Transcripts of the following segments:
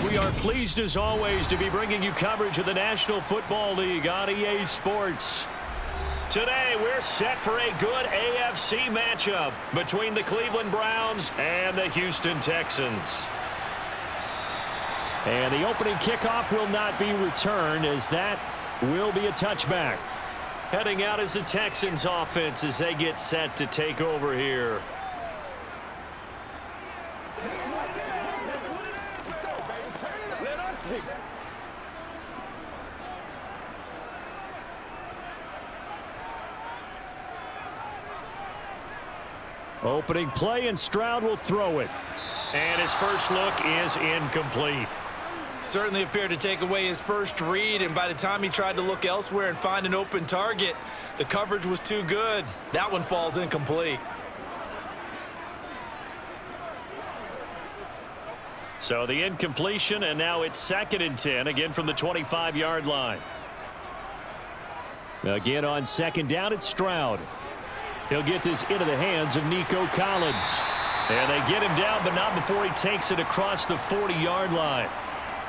We are pleased as always to be bringing you coverage of the National Football League on EA Sports. Today we're set for a good AFC matchup between the Cleveland Browns and the Houston Texans. And the opening kickoff will not be returned, as that will be a touchback. Heading out is the Texans offense as they get set to take over here. Opening play, and Stroud will throw it. And his first look is incomplete. Certainly appeared to take away his first read, and by the time he tried to look elsewhere and find an open target, the coverage was too good. That one falls incomplete. So the incompletion, and now it's 2nd and 10, again from the 25-yard line. Again on 2nd down, it's Stroud. He'll get this into the hands of Nico Collins. And they get him down, but not before he takes it across the 40-yard line.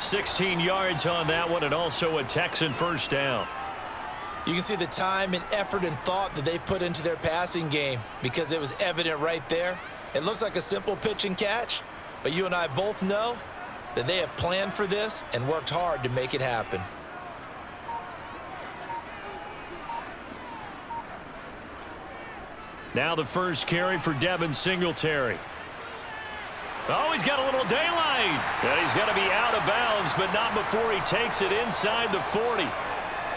16 yards on that one, and also a Texan first down. You can see the time and effort and thought that they've put into their passing game, because it was evident right there. It looks like a simple pitch and catch, but you and I both know that they have planned for this and worked hard to make it happen. Now the first carry for Devin Singletary. Oh, he's got a little daylight. And he's going to be out of bounds, but not before he takes it inside the 40.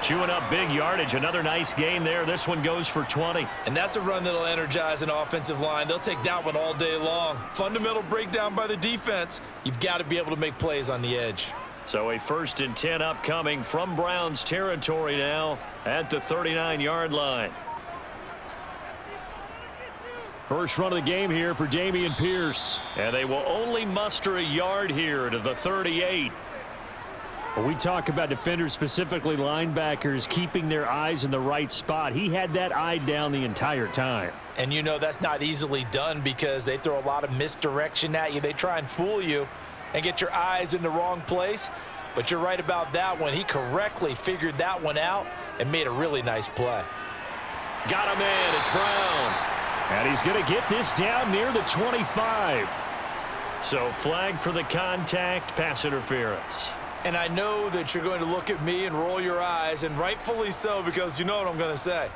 Chewing up big yardage. Another nice gain there. This one goes for 20. And that's a run that'll energize an offensive line. They'll take that one all day long. Fundamental breakdown by the defense. You've got to be able to make plays on the edge. So a 1st and 10 upcoming from Browns territory now at the 39-yard line. First run of the game here for Dameon Pierce. And they will only muster a yard here to the 38. When we talk about defenders, specifically linebackers, keeping their eyes in the right spot, he had that eye down the entire time. And you know that's not easily done, because they throw a lot of misdirection at you. They try and fool you and get your eyes in the wrong place. But you're right about that one. He correctly figured that one out and made a really nice play. Got him in. It's Brown. And he's going to get this down near the 25. So flag for the contact, pass interference. And I know that you're going to look at me and roll your eyes, and rightfully so, because you know what I'm going to say.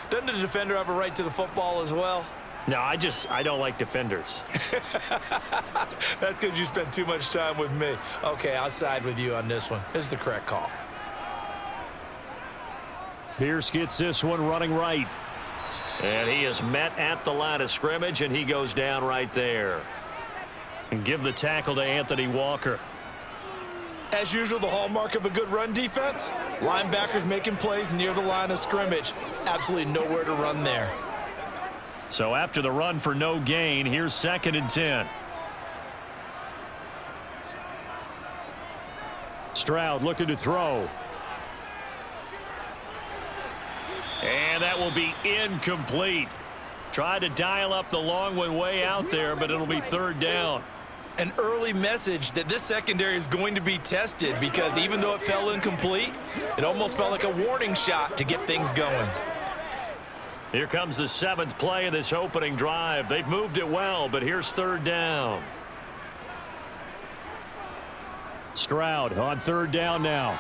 Doesn't the defender have a right to the football as well? No, I don't like defenders. That's because you spent too much time with me. Okay, I'll side with you on this one. This is the correct call. Pierce gets this one running right. And he is met at the line of scrimmage, and he goes down right there. And give the tackle to Anthony Walker. As usual, the hallmark of a good run defense, linebackers making plays near the line of scrimmage. Absolutely nowhere to run there. So after the run for no gain, here's 2nd and 10. Stroud looking to throw. And that will be incomplete. Tried to dial up the long one way out there, but it'll be 3rd down. An early message that this secondary is going to be tested, because even though it fell incomplete, it almost felt like a warning shot to get things going. Here comes the 7th play of this opening drive. They've moved it well, but here's 3rd down. Stroud on 3rd down now.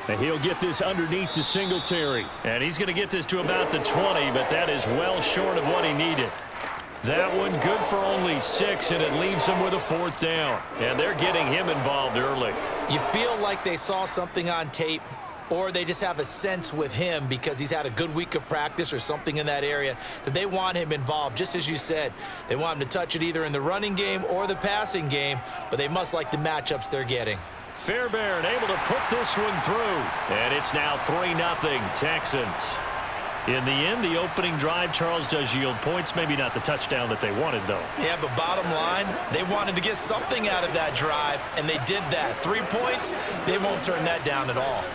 And he'll get this underneath to Singletary. And he's going to get this to about the 20, but that is well short of what he needed. That one good for only 6, and it leaves him with a 4th down. And they're getting him involved early. You feel like they saw something on tape, or they just have a sense with him because he's had a good week of practice or something in that area that they want him involved. Just as you said, they want him to touch it either in the running game or the passing game, but they must like the matchups they're getting. Fairbairn able to put this one through. And it's now 3-0 Texans. In the end, the opening drive, Charles, does yield points. Maybe not the touchdown that they wanted, though. Yeah, but bottom line, they wanted to get something out of that drive, and they did that. 3 points, they won't turn that down at all.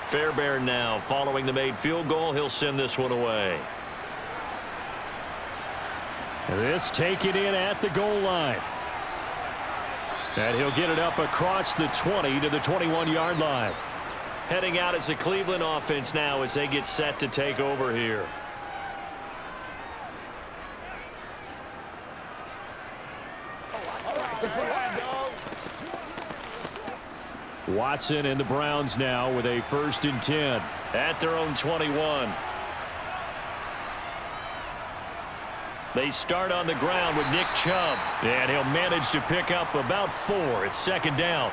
Fairbairn now following the made field goal. He'll send this one away. This taken in at the goal line. And he'll get it up across the 20 to the 21-yard line. Heading out as the Cleveland offense now as they get set to take over here. Watson and the Browns now with a 1st and 10. At their own 21. They start on the ground with Nick Chubb. And he'll manage to pick up about 4. It's 2nd down.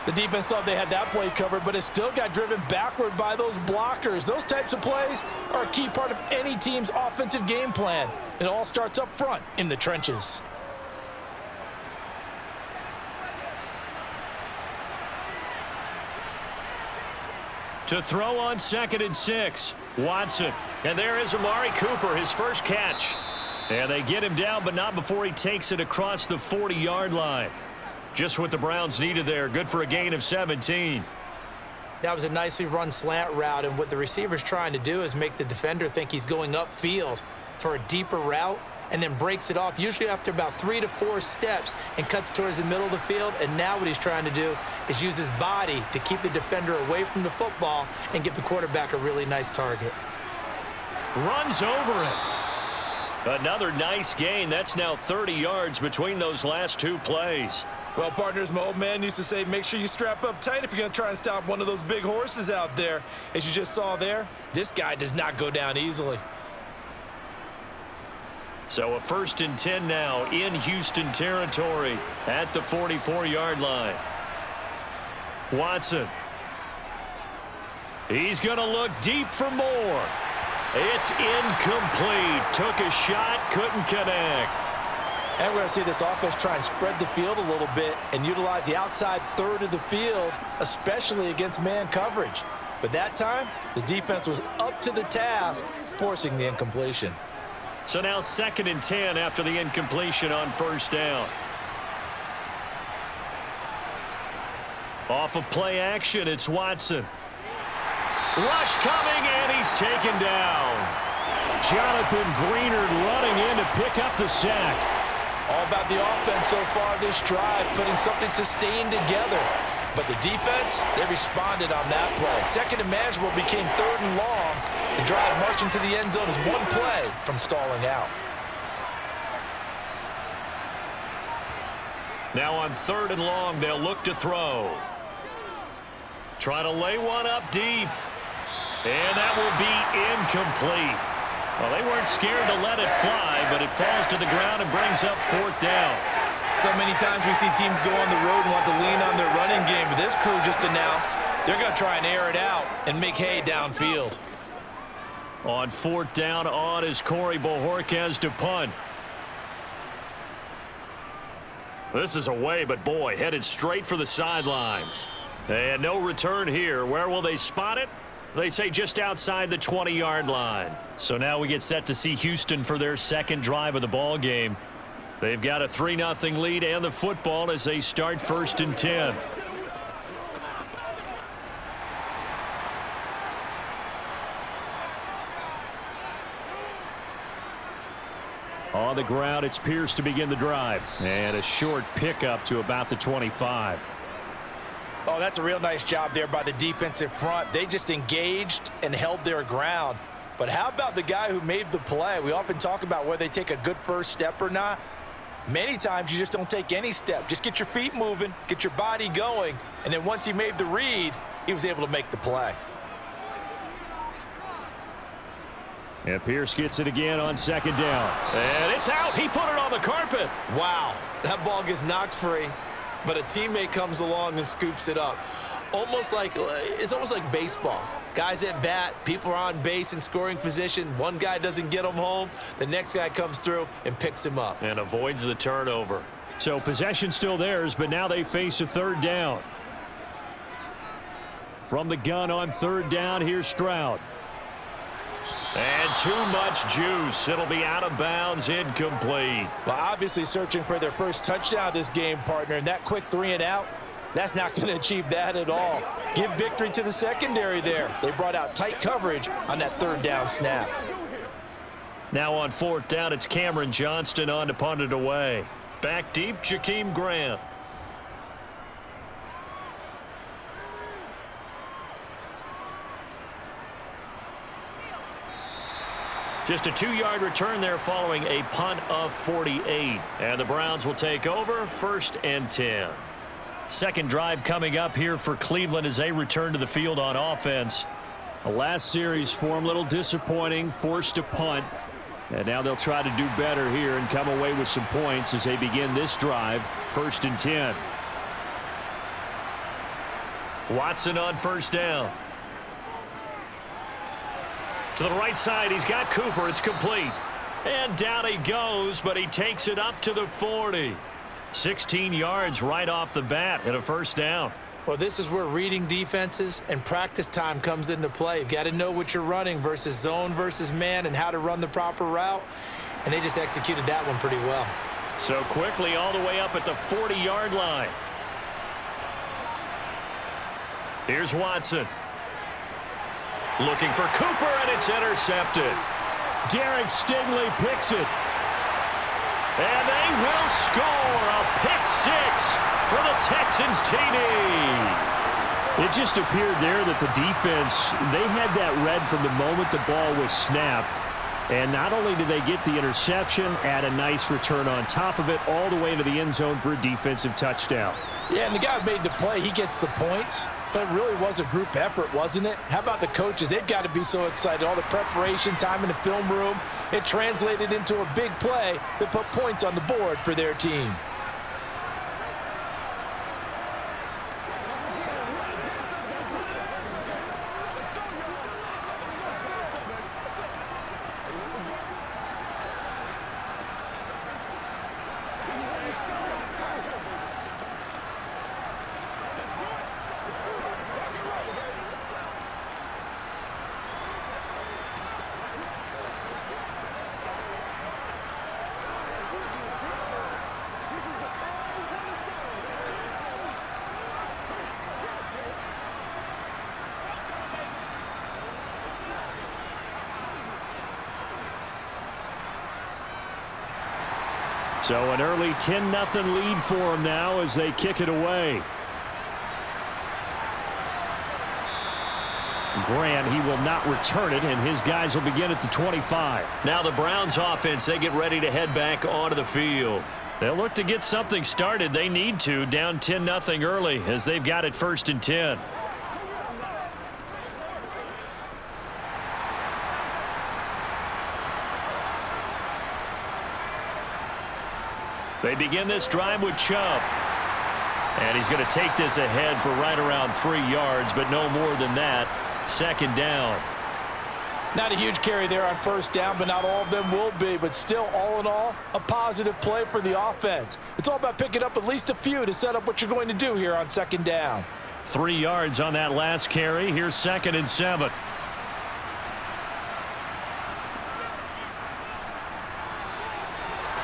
The defense thought they had that play covered, but it still got driven backward by those blockers. Those types of plays are a key part of any team's offensive game plan. It all starts up front in the trenches. To throw on 2nd and 6. Watson. And there is Amari Cooper, his first catch. And they get him down, but not before he takes it across the 40-yard line. Just what the Browns needed there. Good for a gain of 17. That was a nicely run slant route, and what the receiver's trying to do is make the defender think he's going upfield for a deeper route and then breaks it off, usually after about 3 to 4 steps, and cuts towards the middle of the field. And now what he's trying to do is use his body to keep the defender away from the football and give the quarterback a really nice target. Runs over it. Another nice gain. That's now 30 yards between those last 2 plays. Well, partners, my old man used to say, make sure you strap up tight if you're going to try and stop one of those big horses out there. As you just saw there, this guy does not go down easily. So a 1st and 10 now in Houston territory at the 44-yard line. Watson. He's going to look deep for more. It's incomplete. Took a shot, couldn't connect. And we're going to see this offense try and spread the field a little bit and utilize the outside third of the field, especially against man coverage. But that time, the defense was up to the task, forcing the incompletion. So now 2nd and 10 after the incompletion on 1st down. Off of play action, it's Watson. Rush coming, and he's taken down. Jonathan Greenard running in to pick up the sack. All about the offense so far this drive, putting something sustained together. But the defense, they responded on that play. 2nd and manageable became 3rd and long. The drive marching to the end zone is 1 play from stalling out. Now on 3rd and long, they'll look to throw. Try to lay one up deep. And that will be incomplete. Well, they weren't scared to let it fly, but it falls to the ground and brings up 4th down. So many times we see teams go on the road and want to lean on their running game, but this crew just announced they're going to try and air it out and make hay downfield. On 4th down, on is Corey Bojorquez to punt. This is away, but boy, headed straight for the sidelines. And no return here. Where will they spot it? They say just outside the 20-yard line. So now we get set to see Houston for their 2nd drive of the ball game. They've got a 3-0 lead and the football as they start 1st and 10. On the ground, it's Pierce to begin the drive. And a short pickup to about the 25. Oh, that's a real nice job there by the defensive front. They just engaged and held their ground. But how about the guy who made the play? We often talk about whether they take a good first step or not. Many times you just don't take any step. Just get your feet moving, get your body going, and then once he made the read, he was able to make the play. And Pierce gets it again on 2nd down. And it's out. He put it on the carpet. Wow, that ball gets knocked free, but a teammate comes along and scoops it up. It's almost like baseball. Guys at bat, people are on base in scoring position. One guy doesn't get him home. The next guy comes through and picks him up. And avoids the turnover. So possession still theirs, but now they face a 3rd down. From the gun on 3rd down, here's Stroud. And too much juice. It'll be out of bounds, incomplete. Well, obviously searching for their first touchdown this game, partner, and that quick 3 and out, that's not going to achieve that at all. Give victory to the secondary there. They brought out tight coverage on that 3rd down snap. Now on 4th down, it's Cameron Johnston on to punt it away. Back deep, Jakeem Grant. Just a 2-yard return there following a punt of 48. And the Browns will take over 1st and 10. Second drive coming up here for Cleveland as they return to the field on offense. The last series for them, a little disappointing, forced to punt. And now they'll try to do better here and come away with some points as they begin this drive, 1st and 10. Watson on 1st down. To the right side, he's got Cooper. It's complete. And down he goes, but he takes it up to the 40. 16 yards right off the bat and a 1st down. Well, this is where reading defenses and practice time comes into play. You've got to know what you're running versus zone versus man and how to run the proper route. And they just executed that one pretty well. So quickly all the way up at the 40-yard line. Here's Watson. Looking for Cooper, and it's intercepted. Derek Stingley picks it. And they will score a pick 6 for the Texans TD. It just appeared there that the defense, they had that read from the moment the ball was snapped. And not only did they get the interception, add a nice return on top of it, all the way into the end zone for a defensive touchdown. Yeah, and the guy who made the play, he gets the points. But it really was a group effort, wasn't it? How about the coaches? They've got to be so excited. All the preparation time in the film room, it translated into a big play that put points on the board for their team. So an early 10-0 lead for them now as they kick it away. Grant, he will not return it, and his guys will begin at the 25. Now the Browns offense, they get ready to head back onto the field. They'll look to get something started. They need to, down 10-0 early as they've got it 1st and 10. They begin this drive with Chubb. And he's going to take this ahead for right around 3 yards, but no more than that. 2nd down. Not a huge carry there on 1st down, but not all of them will be. But still, all in all, a positive play for the offense. It's all about picking up at least a few to set up what you're going to do here on 2nd down. 3 yards on that last carry. Here's 2nd and 7.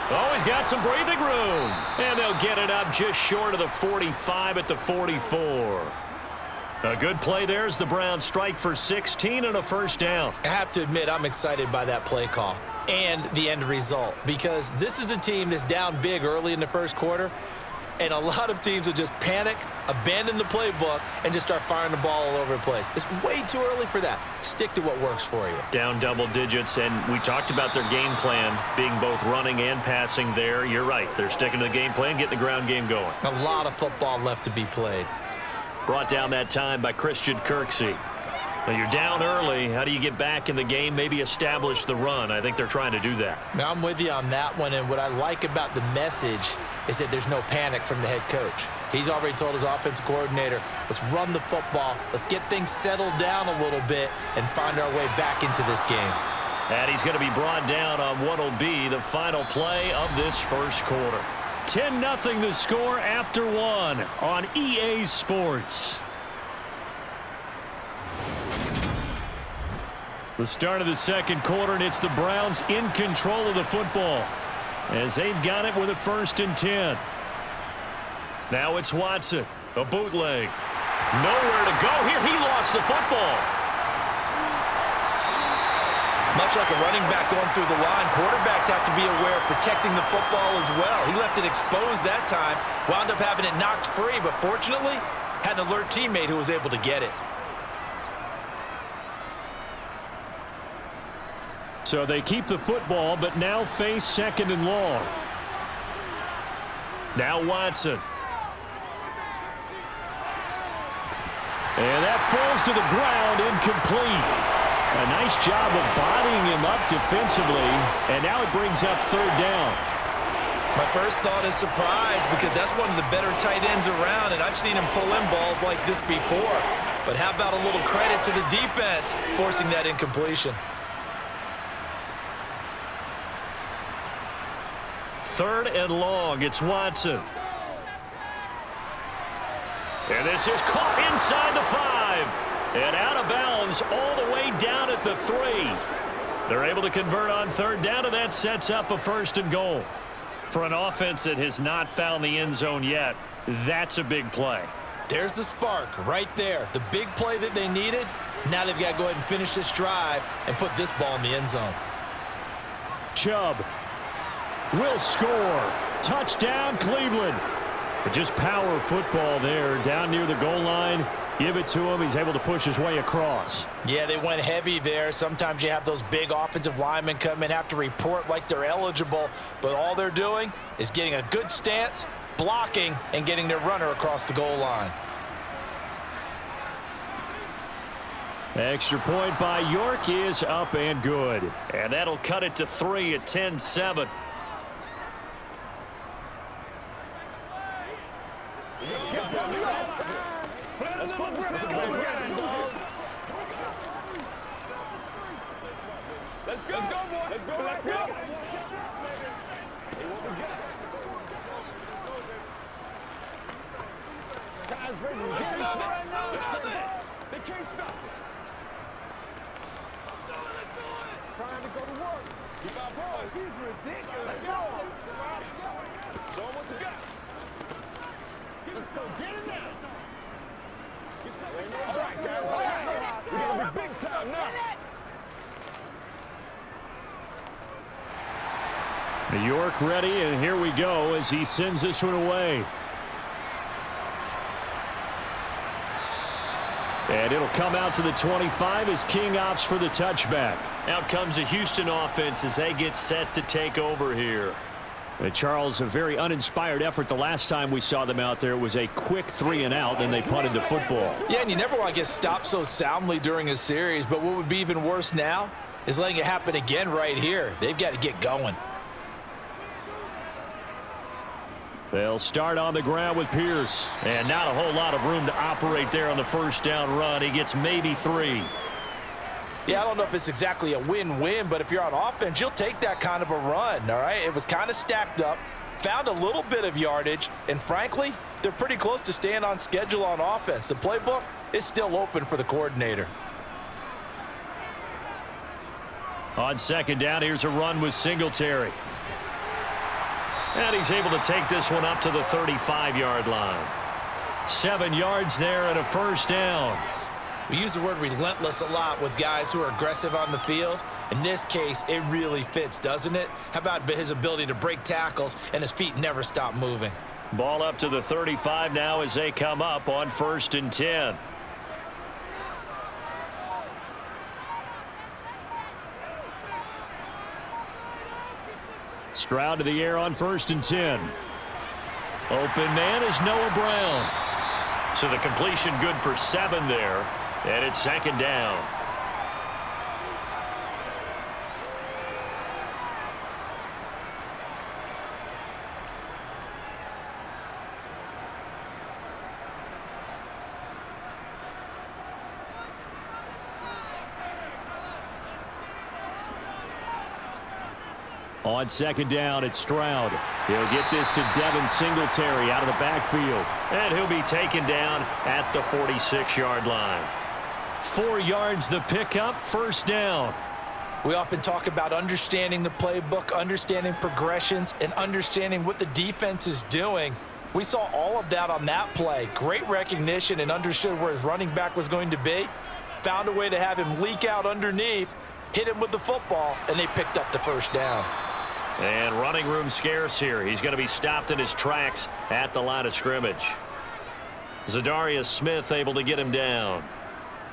Oh, he's got some breathing room. And they'll get it up just short of the 45 at the 44. A good play there as the Browns strike for 16 and a 1st down. I have to admit, I'm excited by that play call and the end result because this is a team that's down big early in the 1st quarter, and a lot of teams will just panic, abandon the playbook, and just start firing the ball all over the place. It's way too early for that. Stick to what works for you. Down double digits, and we talked about their game plan being both running and passing there. You're right. They're sticking to the game plan, getting the ground game going. A lot of football left to be played. Brought down that time by Christian Kirksey. Now you're down early. How do you get back in the game, maybe establish the run? I think they're trying to do that. Now, I'm with you on that one, and what I like about the message is that there's no panic from the head coach. He's already told his offensive coordinator, let's run the football, let's get things settled down a little bit and find our way back into this game. And he's going to be brought down on what will be the final play of this 1st quarter. 10-0 the score after 1 on EA Sports. The start of the second quarter, and it's the Browns in control of the football as they've got it with a 1st and 10. Now it's Watson, a bootleg. Nowhere to go here. He lost the football. Much like a running back going through the line, quarterbacks have to be aware of protecting the football as well. He left it exposed that time, wound up having it knocked free, but fortunately, had an alert teammate who was able to get it. So they keep the football, but now face 2nd and long. Now Watson. And that falls to the ground, incomplete. A nice job of bodying him up defensively, and now it brings up 3rd down. My first thought is surprise because that's one of the better tight ends around, and I've seen him pull in balls like this before. But how about a little credit to the defense forcing that incompletion? 3rd and long. It's Watson. And this is caught inside the 5. And out of bounds all the way down at the 3. They're able to convert on 3rd down, and that sets up a 1st and goal. For an offense that has not found the end zone yet, that's a big play. There's the spark right there. The big play that they needed. Now they've got to go ahead and finish this drive and put this ball in the end zone. Chubb will score. Touchdown, Cleveland. Just power football there down near the goal line. Give it to him. He's able to push his way across. Yeah, they went heavy there. Sometimes you have those big offensive linemen come in, have to report like they're eligible, but all they're doing is getting a good stance, blocking, and getting their runner across the goal line. Extra point by York is up and good. And that'll cut it to 3 at 10-7. York ready, and here we go as he sends this one away. And it'll come out to the 25 as King opts for the touchback. Out comes the Houston offense as they get set to take over here. And Charles, a very uninspired effort. The last time we saw them out there, it was a quick 3 and out, and they punted the football. Yeah, and you never want to get stopped so soundly during a series, but what would be even worse now is letting it happen again right here. They've got to get going. They'll start on the ground with Pierce. And not a whole lot of room to operate there on the 1st down run. He gets maybe 3. Yeah, I don't know if it's exactly a win-win, but if you're on offense, you'll take that kind of a run, all right? It was kind of stacked up, found a little bit of yardage, and frankly, they're pretty close to staying on schedule on offense. The playbook is still open for the coordinator. On 2nd down, here's a run with Singletary. And he's able to take this one up to the 35-yard line. 7 yards there and a 1st down. We use the word relentless a lot with guys who are aggressive on the field. In this case, it really fits, doesn't it? How about his ability to break tackles and his feet never stop moving? Ball up to the 35 now as they come up on 1st and 10. Stroud to the air on 1st and 10. Open man is Noah Brown. So the completion good for 7 there. And it's 2nd down. On 2nd down, it's Stroud. He'll get this to Devin Singletary out of the backfield. And he'll be taken down at the 46-yard line. 4 yards the pickup, first down. We often talk about understanding the playbook, understanding progressions, and understanding what the defense is doing. We saw all of that on that play. Great recognition and understood where his running back was going to be. Found a way to have him leak out underneath, hit him with the football, and they picked up the first down. And running room scarce here. He's going to be stopped in his tracks at the line of scrimmage. Zadarius Smith able to get him down.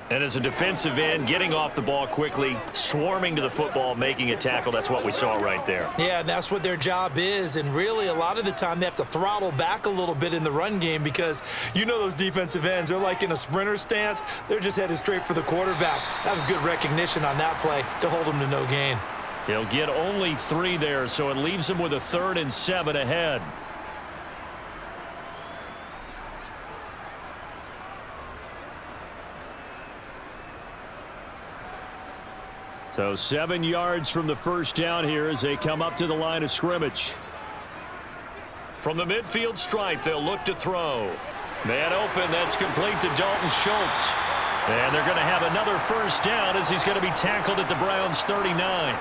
And as a defensive end, getting off the ball quickly, swarming to the football, making a tackle. That's what we saw right there. Yeah, that's what their job is. And really, a lot of the time, they have to throttle back a little bit in the run game because you know those defensive ends, they're like in a sprinter stance. They're just headed straight for the quarterback. That was good recognition on that play to hold him to no gain. He'll get only 3 there, so it leaves him with a 3rd and 7 ahead. So 7 yards from the first down here as they come up to the line of scrimmage. From the midfield stripe, they'll look to throw. Man open, that's complete to Dalton Schultz. And they're going to have another first down as he's going to be tackled at the Browns' 39.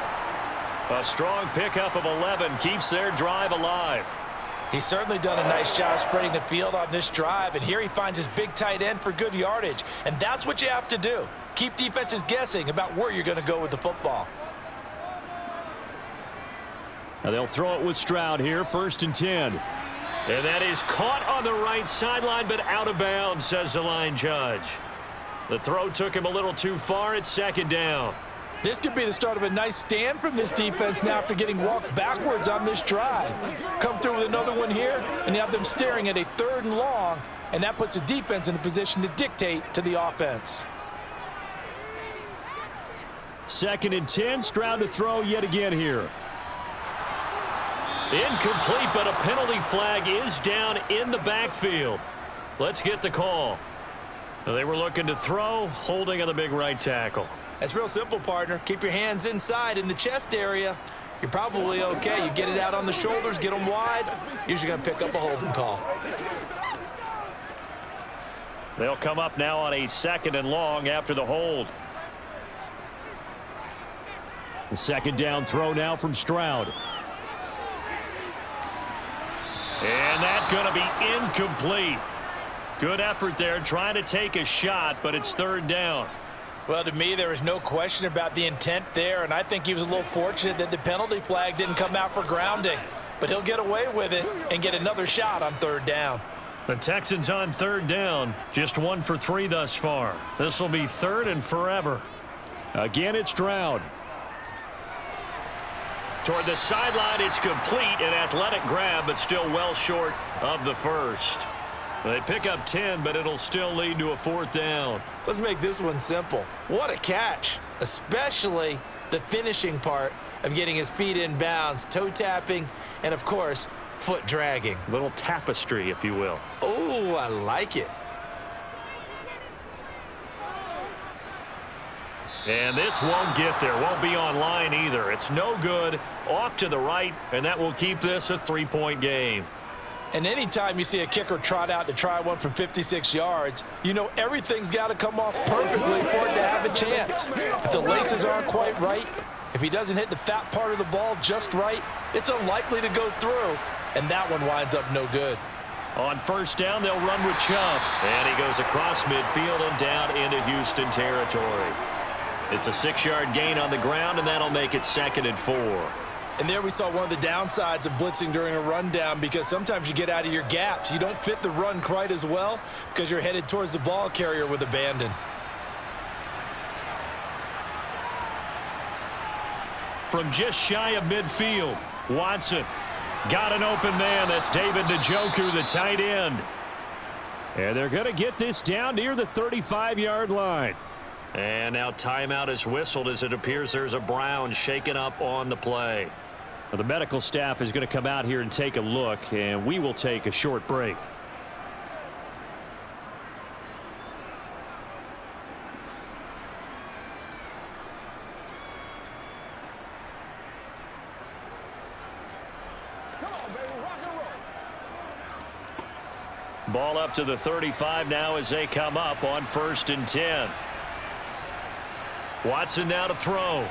A strong pickup of 11 keeps their drive alive. He's certainly done a nice job spreading the field on this drive, and here he finds his big tight end for good yardage. And that's what you have to do. Keep defenses guessing about where you're going to go with the football. Now they'll throw it with Stroud here, 1st and 10. And that is caught on the right sideline, but out of bounds, says the line judge. The throw took him a little too far. It's 2nd down. This could be the start of a nice stand from this defense now after getting walked backwards on this drive. Come through with another one here, and you have them staring at a 3rd and long, and that puts the defense in a position to dictate to the offense. 2nd and 10, Stroud to throw yet again here. Incomplete, but a penalty flag is down in the backfield. Let's get the call. They were looking to throw, holding on the big right tackle. That's real simple, partner. Keep your hands inside in the chest area. You're probably okay. You get it out on the shoulders, get them wide. Usually going to pick up a holding call. They'll come up now on a 2nd and long after the hold. The 2nd down throw now from Stroud. And that's going to be incomplete. Good effort there trying to take a shot, but it's 3rd down. Well, to me, there was no question about the intent there, and I think he was a little fortunate that the penalty flag didn't come out for grounding. But he'll get away with it and get another shot on 3rd down. The Texans on 3rd down, just 1 for 3 thus far. This will be 3rd and forever. Again, it's Stroud. Toward the sideline, it's complete, an athletic grab, but still well short of the first. They pick up 10, but it'll still lead to a 4th down. Let's make this one simple. What a catch, especially the finishing part of getting his feet in bounds, toe tapping, and, of course, foot dragging. Little tapestry, if you will. Oh, I like it. And this won't get there, won't be on line either. It's no good, off to the right, and that will keep this a 3-point game. And anytime you see a kicker trot out to try one from 56 yards, you know everything's got to come off perfectly for it to have a chance. If the laces aren't quite right, if he doesn't hit the fat part of the ball just right, it's unlikely to go through, and that one winds up no good. On 1st down, they'll run with Chubb, and he goes across midfield and down into Houston territory. It's a 6-yard gain on the ground, and that'll make it 2nd and 4. And there we saw one of the downsides of blitzing during a rundown, because sometimes you get out of your gaps. You don't fit the run quite as well because you're headed towards the ball carrier with abandon. From just shy of midfield, Watson got an open man. That's David Njoku, the tight end. And they're going to get this down near the 35-yard line. And now timeout is whistled as it appears there's a Brown shaken up on the play. Well, the medical staff is going to come out here and take a look, and we will take a short break. Ball up to the 35 now as they come up on 1st and 10. Watson now to throw.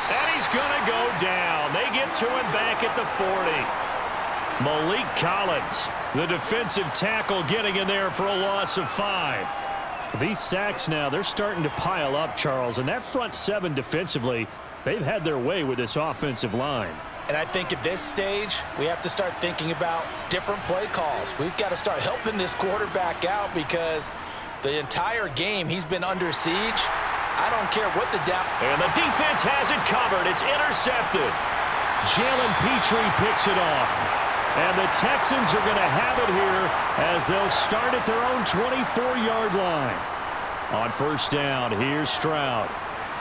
And he's going to go down. They get to him back at the 40. Malik Collins, the defensive tackle, getting in there for a loss of 5. These sacks now, they're starting to pile up, Charles. And that front 7 defensively, they've had their way with this offensive line. And I think at this stage, we have to start thinking about different play calls. We've got to start helping this quarterback out because the entire game he's been under siege. I don't care what the down. And the defense has it covered. It's intercepted. Jalen Petrie picks it off. And the Texans are going to have it here as they'll start at their own 24-yard line. On first down, here's Stroud.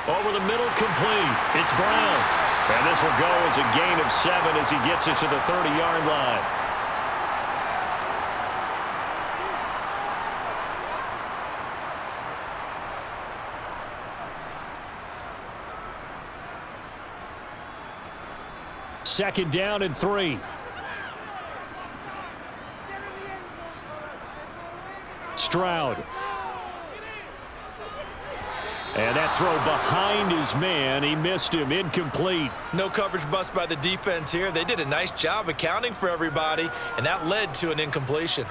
Over the middle, complete. It's Brown. And this will go as a gain of 7 as he gets it to the 30-yard line. Second down and 3. Stroud. And that throw behind his man. He missed him. Incomplete. No coverage bust by the defense here. They did a nice job accounting for everybody, and that led to an incompletion.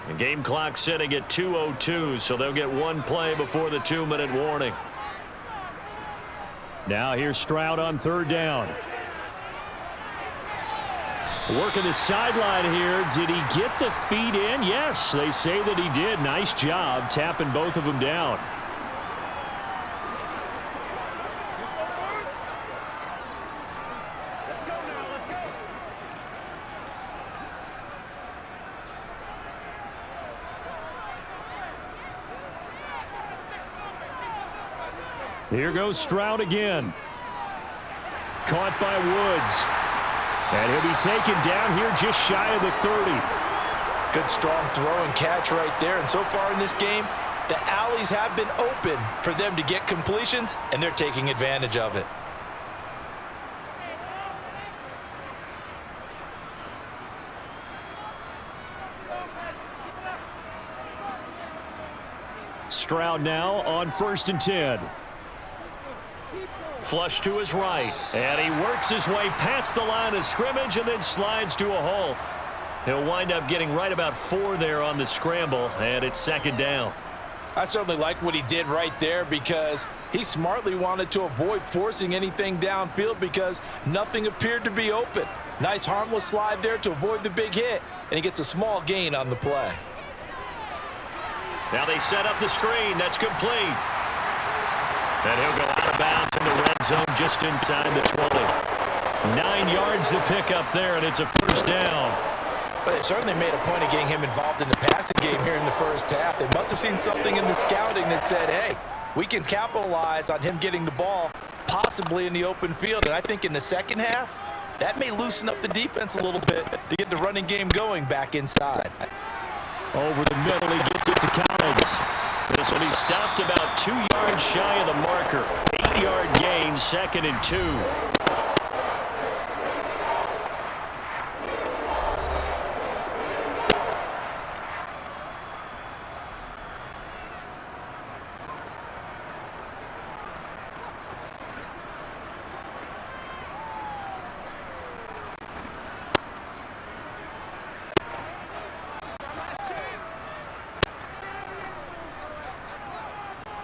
The game clock sitting at 2:02, so they'll get one play before the 2-minute warning. Now here's Stroud on third down. Working the sideline here. Did he get the feet in? Yes, they say that he did. Nice job tapping both of them down. Let's go now, let's go. Here goes Stroud again. Caught by Woods. And he'll be taken down here just shy of the 30. Good strong throw and catch right there. And so far in this game, the alleys have been open for them to get completions, and they're taking advantage of it. Stroud now on 1st and 10. Flush to his right, and he works his way past the line of scrimmage and then slides to a hole. He'll wind up getting right about 4 there on the scramble, and it's second down. I certainly like what he did right there because he smartly wanted to avoid forcing anything downfield because nothing appeared to be open. Nice harmless slide there to avoid the big hit, and he gets a small gain on the play. Now they set up the screen. That's complete. And he'll go out of bounds in the red zone just inside the 20. 9 yards to pick up there, and it's a first down. But they certainly made a point of getting him involved in the passing game here in the first half. They must have seen something in the scouting that said, hey, we can capitalize on him getting the ball possibly in the open field. And I think in the second half, that may loosen up the defense a little bit to get the running game going back inside. Over the middle, he gets it to Collins. This will be stopped about 2 yards shy of the marker. 8-yard gain, 2nd and 2.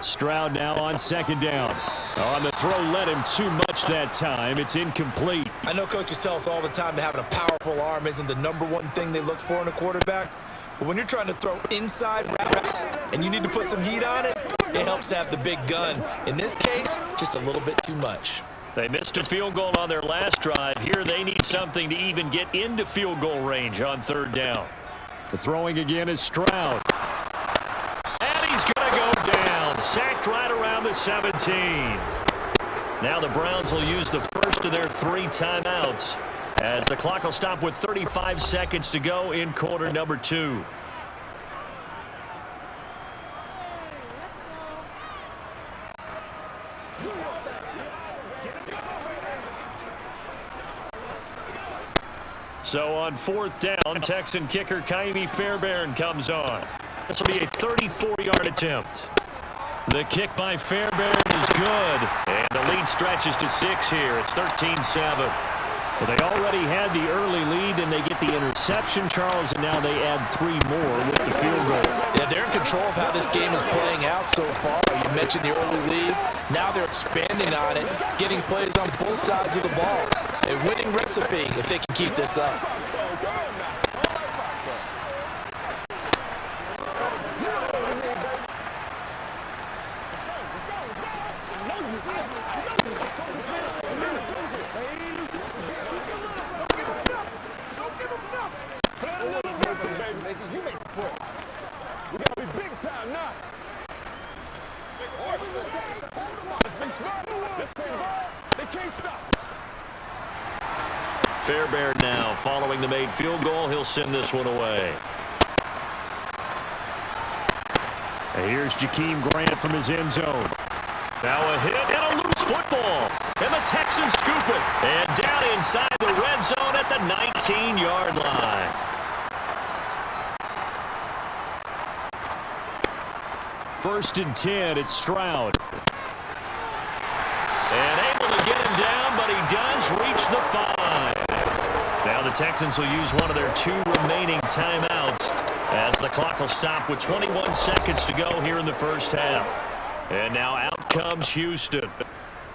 Stroud now on 2nd down. On the throw, led him too much that time. It's incomplete. I know coaches tell us all the time that having a powerful arm isn't the #1 thing they look for in a quarterback. But when you're trying to throw inside routes and you need to put some heat on it, it helps to have the big gun. In this case, just a little bit too much. They missed a field goal on their last drive. Here they need something to even get into field goal range on 3rd down. The throwing again is Stroud. And he's going to go down. Sacked right around the 17. Now the Browns will use the first of their 3 timeouts as the clock will stop with 35 seconds to go in quarter number 2. So on 4th down, Texan kicker Kaimi Fairbairn comes on. This will be a 34-yard attempt. The kick by Fairbairn is good. And the lead stretches to 6 here. It's 13-7. Well, they already had the early lead, and they get the interception, Charles, and now they add 3 more with the field goal. Yeah, they're in control of how this game is playing out so far. You mentioned the early lead. Now they're expanding on it, getting plays on both sides of the ball. A winning recipe if they can keep this up. Fairbairn now following the made field goal. He'll send this one away. And here's Jakeem Grant from his end zone. Now a hit and a loose football. And the Texans scoop it. And down inside the red zone at the 19-yard line. First and 10, it's Stroud. And able to get him down, but he does reach the 5. Now the Texans will use one of their 2 remaining timeouts as the clock will stop with 21 seconds to go here in the first half. And now out comes Houston.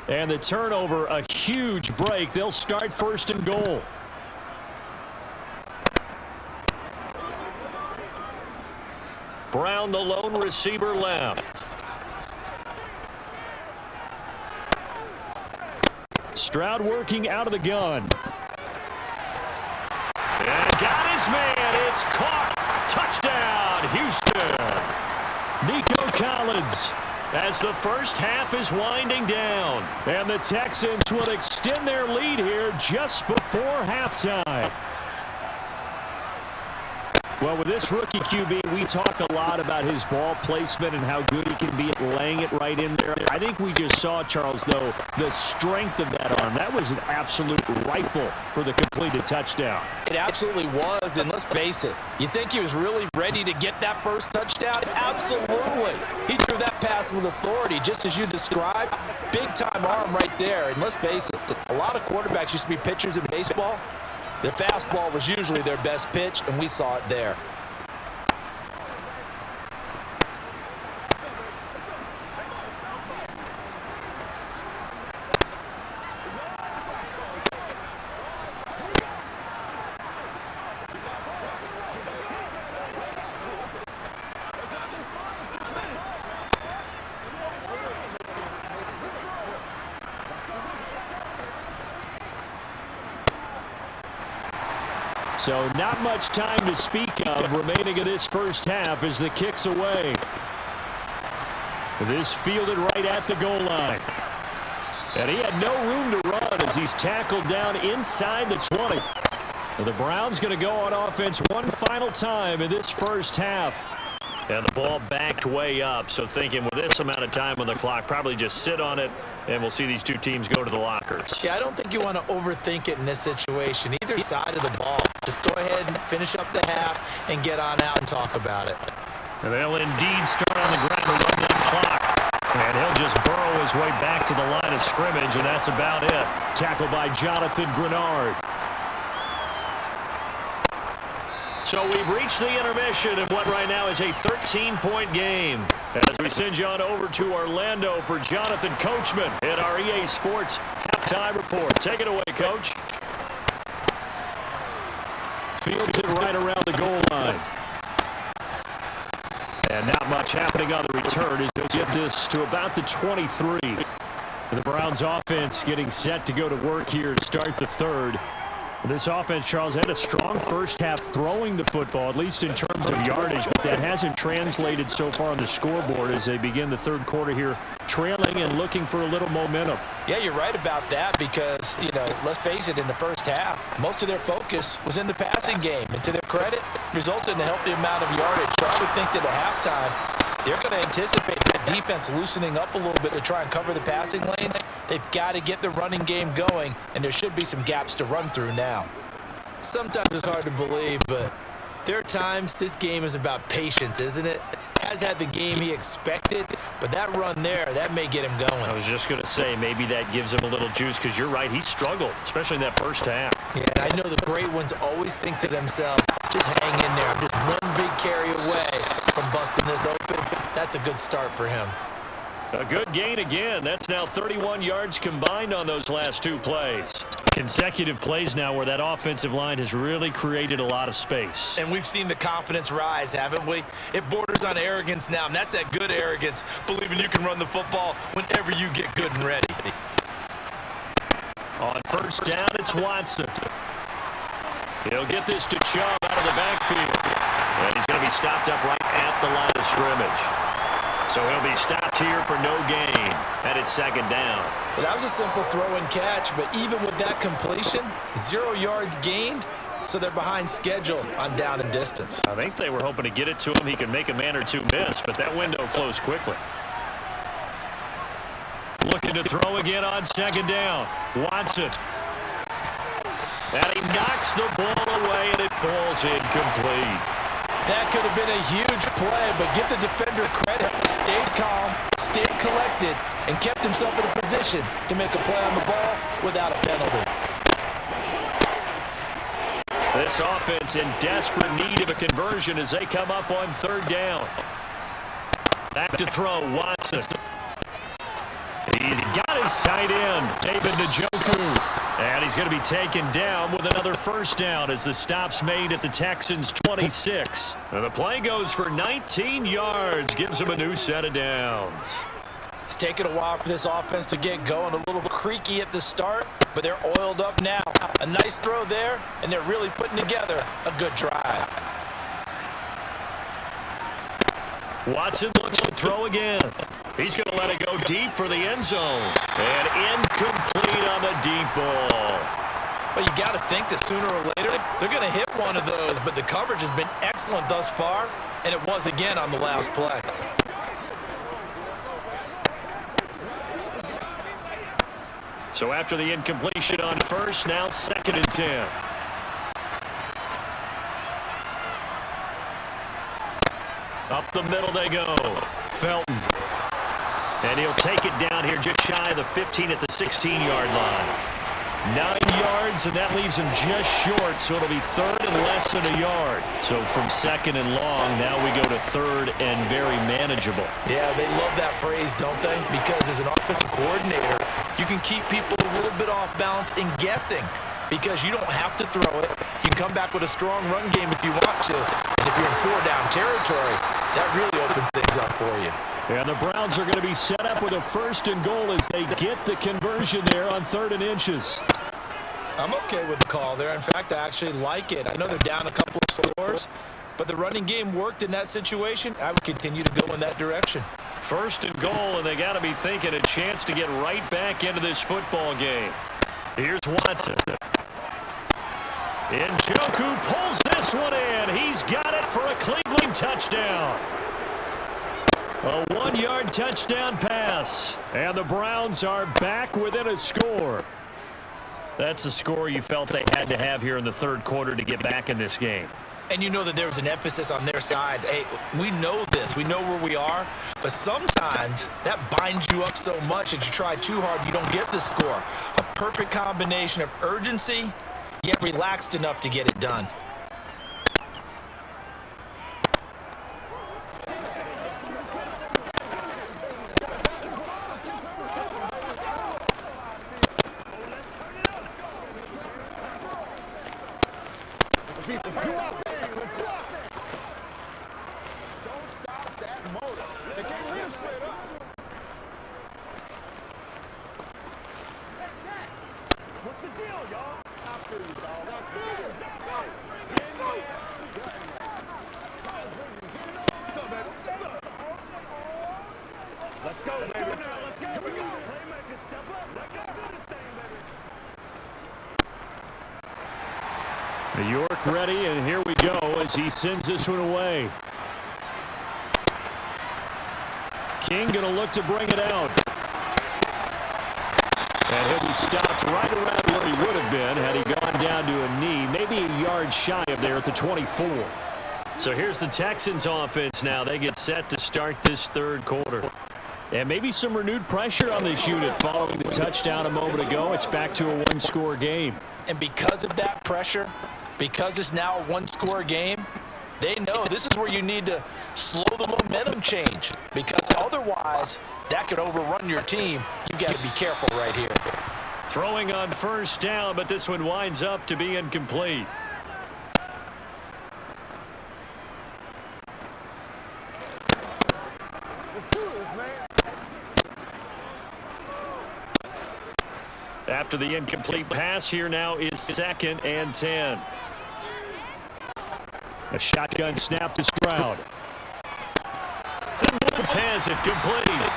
And the turnover, a huge break. They'll start first and goal. Brown, the lone receiver, left. Stroud working out of the gun. And got his man. It's caught. Touchdown, Houston. Nico Collins. As the first half is winding down. And the Texans will extend their lead here just before halftime. Well, with this rookie QB, we talk a lot about his ball placement and how good he can be at laying it right in there. I think we just saw, Charles, though, the strength of that arm. That was an absolute rifle for the completed touchdown. It absolutely was, and let's face it, you think he was really ready to get that first touchdown? Absolutely. He threw that pass with authority, just as you described. Big-time arm right there, and let's face it, a lot of quarterbacks used to be pitchers in baseball. The fastball was usually their best pitch, and we saw it there. So not much time to speak of remaining in this first half as the kick's away. This fielded right at the goal line. And he had no room to run as he's tackled down inside the 20. The Browns going to go on offense one final time in this first half. And the ball backed way up, so thinking with this amount of time on the clock, probably just sit on it, and we'll see these 2 teams go to the lockers. Yeah, I don't think you want to overthink it in this situation. Either side of the ball. Just go ahead and finish up the half and get on out and talk about it. And they'll indeed start on the ground to run that clock. And he'll just burrow his way back to the line of scrimmage, and that's about it. Tackled by Jonathan Grenard. So we've reached the intermission of what right now is a 13-point game. As we send you on over to Orlando for Jonathan Coachman in our EA Sports Halftime Report. Take it away, Coach. Fielded right around the goal line. And not much happening on the return as they get this to about the 23. The Browns offense getting set to go to work here to start the third. This offense, Charles, had a strong first half throwing the football, at least in terms of yardage, but that hasn't translated so far on the scoreboard as they begin the third quarter here, trailing and looking for a little momentum. Yeah, you're right about that because, let's face it, in the first half, most of their focus was in the passing game. And to their credit, resulted in a healthy amount of yardage. So I would think that at halftime, they're going to anticipate that defense loosening up a little bit to try and cover the passing lanes. They've got to get the running game going, and there should be some gaps to run through now. Sometimes it's hard to believe, but there are times this game is about patience, isn't it? Has had the game he expected, but that run there, that may get him going. I was just going to say, maybe that gives him a little juice, because you're right, he struggled, especially in that first half. Yeah, and I know the great ones always think to themselves, just hang in there. I'm just one big carry away from busting this open. That's a good start for him. A good gain again. That's now 31 yards combined on those last two plays. Consecutive plays now where that offensive line has really created a lot of space. And we've seen the confidence rise, haven't we? It borders on arrogance now, and that's that good arrogance, believing you can run the football whenever you get good and ready. On first down, it's Watson. He'll get this to Chubb out of the backfield. And he's going to be stopped up right at the line of scrimmage. So he'll be stopped here for no gain. And it's second down. Well, that was a simple throw and catch, but even with that completion, 0 yards gained, so they're behind schedule on down and distance. I think they were hoping to get it to him. He could make a man or two miss, but that window closed quickly. Looking to throw again on second down. Watson. And he knocks the ball away, and it falls incomplete. That could have been a huge play, but give the defender credit. Stayed calm, stayed collected, and kept himself in a position to make a play on the ball without a penalty. This offense in desperate need of a conversion as they come up on third down. Back to throw, Watson. He's got his tight end, David Njoku. And he's going to be taken down with another first down as the stop's made at the Texans' 26. And the play goes for 19 yards, gives him a new set of downs. It's taken a while for this offense to get going, a little creaky at the start, but they're oiled up now. A nice throw there, and they're really putting together a good drive. Watson looks to throw again. He's going to let it go deep for the end zone. And incomplete on the deep ball. Well, you got to think that sooner or later they're going to hit one of those, but the coverage has been excellent thus far, and it was again on the last play. So after the incompletion on first, now 2nd and 10. Up the middle they go. Felton. And he'll take it down here just shy of the 15 at the 16-yard line. 9 yards, and that leaves him just short, so it'll be third and less than a yard. So from second and long, now we go to third and very manageable. Yeah, they love that phrase, don't they? Because as an offensive coordinator, you can keep people a little bit off balance and guessing because you don't have to throw it. You can come back with a strong run game if you want to. And if you're in 4-down territory, that really opens things up for you. And the Browns are going to be set up with a 1st and goal as they get the conversion there on 3rd and inches. I'm okay with the call there. In fact, I actually like it. I know they're down a couple of scores, but the running game worked in that situation. I would continue to go in that direction. 1st and goal, and they got to be thinking a chance to get right back into this football game. Here's Watson. Njoku pulls this one in. He's got it for a Cleveland touchdown. A 1-yard touchdown pass. And the Browns are back within a score. That's a score you felt they had to have here in the third quarter to get back in this game. And you know that there was an emphasis on their side. Hey, we know this. We know where we are. But sometimes that binds you up so much that you try too hard, you don't get the score. A perfect combination of urgency, yet relaxed enough to get it done. Let's go, baby. Let's go. Here we go. Playmakers, step up. Let's go do this thing, baby. York ready, and here we go as he sends this one away. King going to look to bring it out. And He'll be stopped right around where he would have been had he gone down to a knee, maybe a yard shy of there at the 24. So here's the Texans offense now. They get set to start this third quarter. And maybe some renewed pressure on this unit following the touchdown a moment ago. It's back to a one-score game. And because of that pressure, because it's now a one-score game, they know this is where you need to slow the momentum change, because otherwise that could overrun your team. You got to be careful right here. Throwing on first down, but this one winds up to be incomplete. Let's do this, man. After the incomplete pass, here now is 2nd and 10. A shotgun snap to Stroud. And Woods has it complete.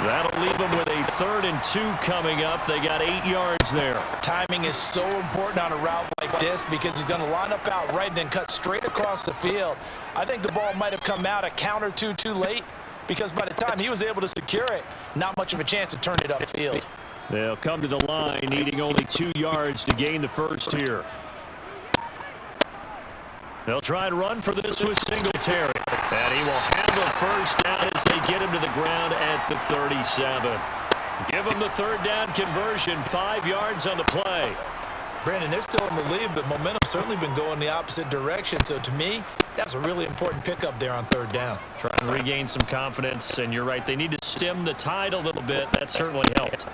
That'll leave them with a 3rd and 2 coming up. They got 8 yards there. Timing is so important on a route like this, because he's going to line up out right and then cut straight across the field. I think the ball might have come out a count or two too late, because by the time he was able to secure it, not much of a chance to turn it upfield. They'll come to the line needing only 2 yards to gain the first here. They'll try and run for this with Singletary. And he will handle first down as they get him to the ground at the 37. Give him the 3rd down conversion, 5 yards on the play. Brandon, they're still in the lead, but momentum's certainly been going the opposite direction. So to me, that's a really important pickup there on 3rd down. Try and regain some confidence, and you're right, they need to stem the tide a little bit. That certainly helped.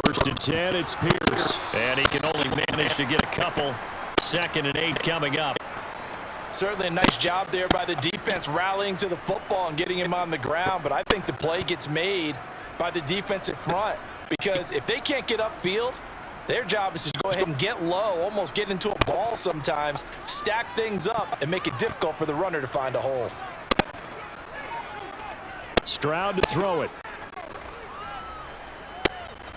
First and 10, it's Pierce. And he can only manage to get a couple. 2nd and 8 coming up. Certainly a nice job there by the defense rallying to the football and getting him on the ground, but I think the play gets made by the defensive front, because if they can't get upfield, their job is to go ahead and get low, almost get into a ball sometimes, stack things up, and make it difficult for the runner to find a hole. Stroud to throw it.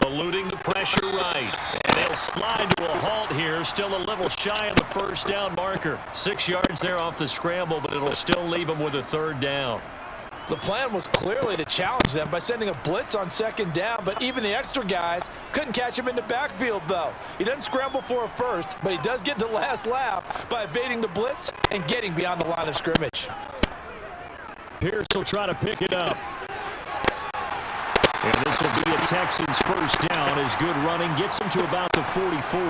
Eluding the pressure right. And they'll slide to a halt here. Still a little shy of the first down marker. 6 yards there off the scramble, but it'll still leave them with a 3rd down. The plan was clearly to challenge them by sending a blitz on 2nd down, but even the extra guys couldn't catch him in the backfield, though. He doesn't scramble for a first, but he does get the last laugh by evading the blitz and getting beyond the line of scrimmage. Pierce will try to pick it up. And this will be a Texans first down as good running gets him to about the 44.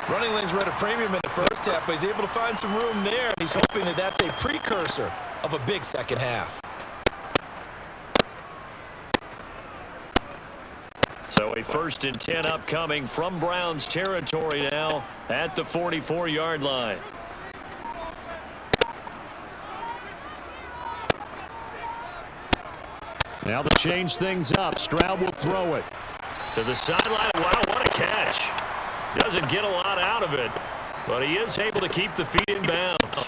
Running lanes were at a premium in the first half, but he's able to find some room there, and he's hoping that that's a precursor of a big second half. So a 1st and 10 upcoming from Browns territory now at the 44-yard line. Now they change things up. Stroud will throw it. To the sideline. Wow, what a catch. Doesn't get a lot out of it, but he is able to keep the feet in bounds.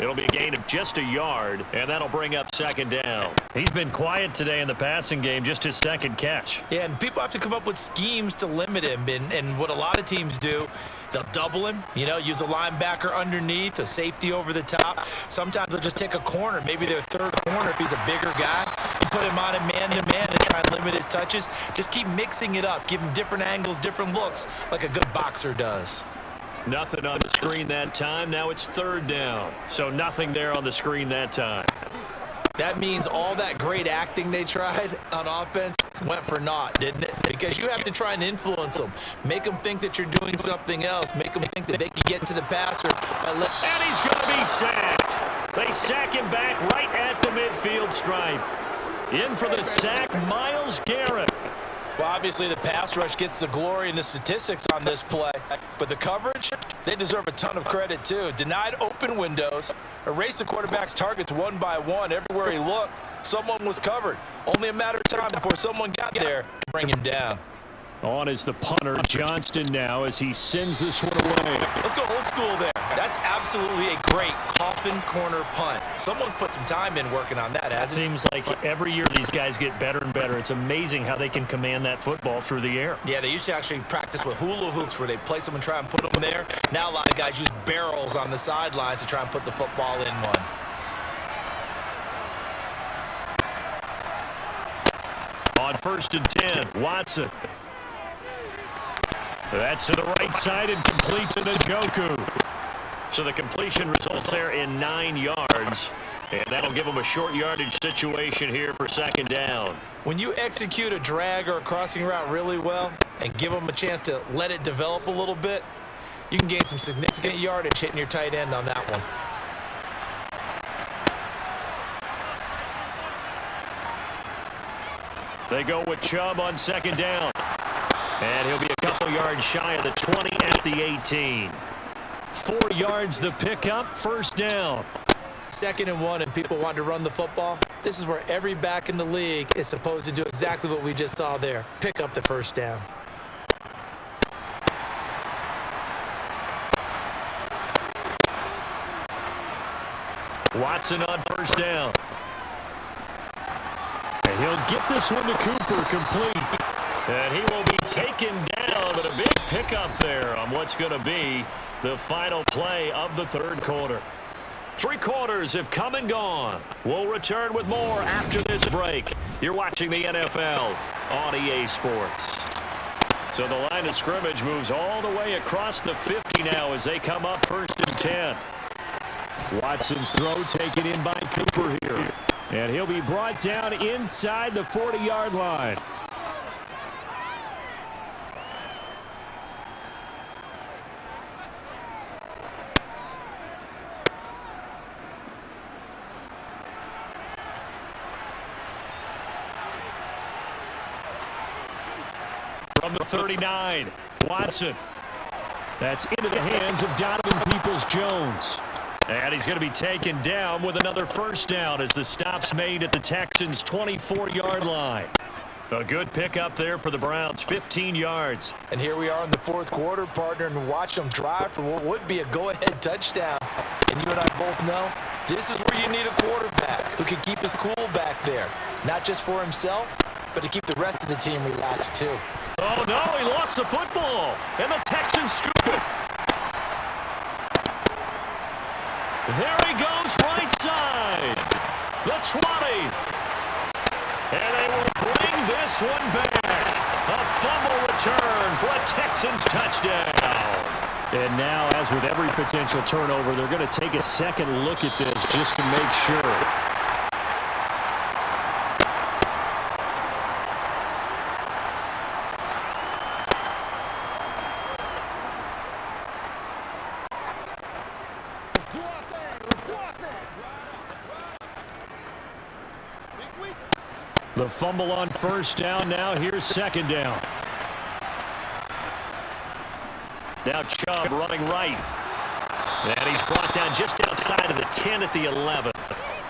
It'll be a gain of just a yard, and that'll bring up 2nd down. He's been quiet today in the passing game, just his 2nd catch. Yeah, and people have to come up with schemes to limit him, and what a lot of teams do, they'll double him, use a linebacker underneath, a safety over the top. Sometimes they'll just take a corner, maybe their 3rd corner if he's a bigger guy, and put him on a man-to-man and try and limit his touches. Just keep mixing it up, give him different angles, different looks, like a good boxer does. Nothing on the screen that time. Now it's 3rd down. So nothing there on the screen that time. That means all that great acting they tried on offense went for naught, didn't it? Because you have to try and influence them. Make them think that you're doing something else. Make them think that they can get to the passer. And he's going to be sacked. They sack him back right at the midfield stripe. In for the sack, Myles Garrett. Well, obviously the pass rush gets the glory and the statistics on this play, but the coverage, they deserve a ton of credit too. Denied open windows, erased the quarterback's targets one by one. Everywhere he looked, someone was covered. Only a matter of time before someone got there to bring him down. On is the punter, Johnston, now as he sends this one away. Let's go old school there. That's absolutely a great coffin corner punt. Someone's put some time in working on that, hasn't it? Seems like every year these guys get better and better. It's amazing how they can command that football through the air. Yeah, they used to actually practice with hula hoops where they place them and try and put them there. Now a lot of guys use barrels on the sidelines to try and put the football in one. On 1st and 10, Watson. That's to the right side and complete to Njoku. So the completion results there in 9 yards. And that'll give them a short yardage situation here for 2nd down. When you execute a drag or a crossing route really well and give them a chance to let it develop a little bit, you can gain some significant yardage hitting your tight end on that one. They go with Chubb on 2nd down. And he'll be a couple yards shy of the 20 at the 18. 4 yards the pickup, 1st down. 2nd and 1 and people want to run the football. This is where every back in the league is supposed to do exactly what we just saw there. Pick up the 1st down. Watson on 1st down. And he'll get this one to Cooper, complete. And he will be taken down, but a big pickup there on what's going to be the final play of the 3rd quarter. 3 quarters have come and gone. We'll return with more after this break. You're watching the NFL on EA Sports. So the line of scrimmage moves all the way across the 50 now as they come up 1st and 10. Watson's throw taken in by Cooper here. And he'll be brought down inside the 40-yard line. From the 39, Watson. That's into the hands of Donovan Peoples-Jones. And he's going to be taken down with another 1st down as the stop's made at the Texans' 24-yard line. A good pickup there for the Browns, 15 yards. And here we are in the 4th quarter, partner, and watch them drive for what would be a go-ahead touchdown. And you and I both know this is where you need a quarterback who can keep his cool back there. Not just for himself, but to keep the rest of the team relaxed too. Oh, no, he lost the football, and the Texans scoop it. There he goes, right side. The 20. And they will bring this one back. A fumble return for a Texans touchdown. And now, as with every potential turnover, they're going to take a second look at this just to make sure. The fumble on 1st down. Now here's 2nd down. Now Chubb running right. And he's brought down just outside of the 10 at the 11.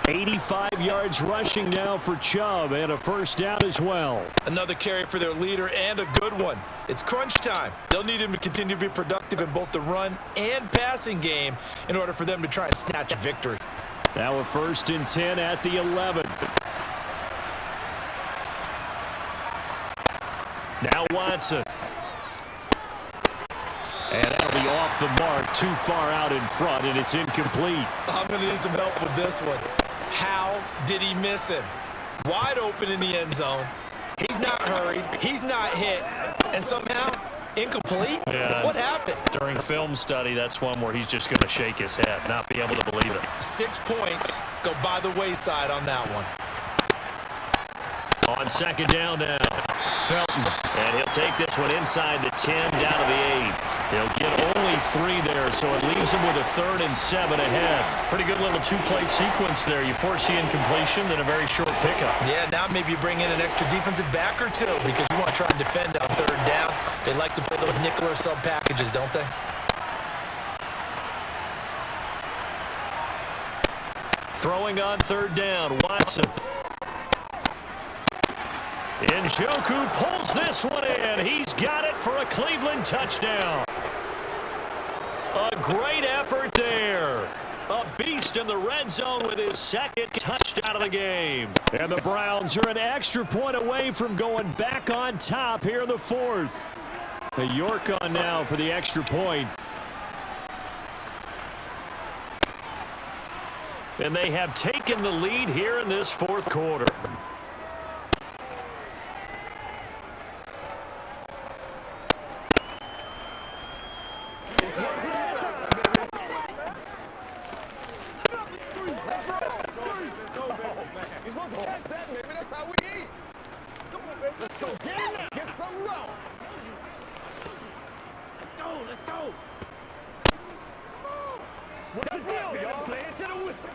85 yards rushing now for Chubb, and a 1st down as well. Another carry for their leader, and a good one. It's crunch time. They'll need him to continue to be productive in both the run and passing game in order for them to try and snatch a victory. Now a 1st and 10 at the 11. Now Watson. And that'll be off the mark, too far out in front, and it's incomplete. I'm going to need some help with this one. How did he miss him? Wide open in the end zone. He's not hurried. He's not hit. And somehow, incomplete? Yeah. What happened? During film study, that's one where he's just going to shake his head, not be able to believe it. 6 points go by the wayside on that one. On 2nd down now, Felton. And he'll take this one inside the 10, down to the 8. He'll get only 3 there, so it leaves him with a 3rd and 7 ahead. Pretty good little 2-play sequence there. You force the incompletion, then a very short pickup. Yeah, now maybe you bring in an extra defensive back or 2 because you want to try and defend on 3rd down. They like to play those nickel or sub packages, don't they? Throwing on 3rd down, Watson. Njoku pulls this one in. He's got it for a Cleveland touchdown. A great effort there. A beast in the red zone with his 2nd touchdown of the game. And the Browns are an extra point away from going back on top here in the 4th. The York on now for the extra point. And they have taken the lead here in this 4th quarter. Catch that, baby. That's how we eat. Come on, baby. Let's go. Get in there. Get something going. Let's go. Let's go. What's the deal, y'all? Play it to the whistle.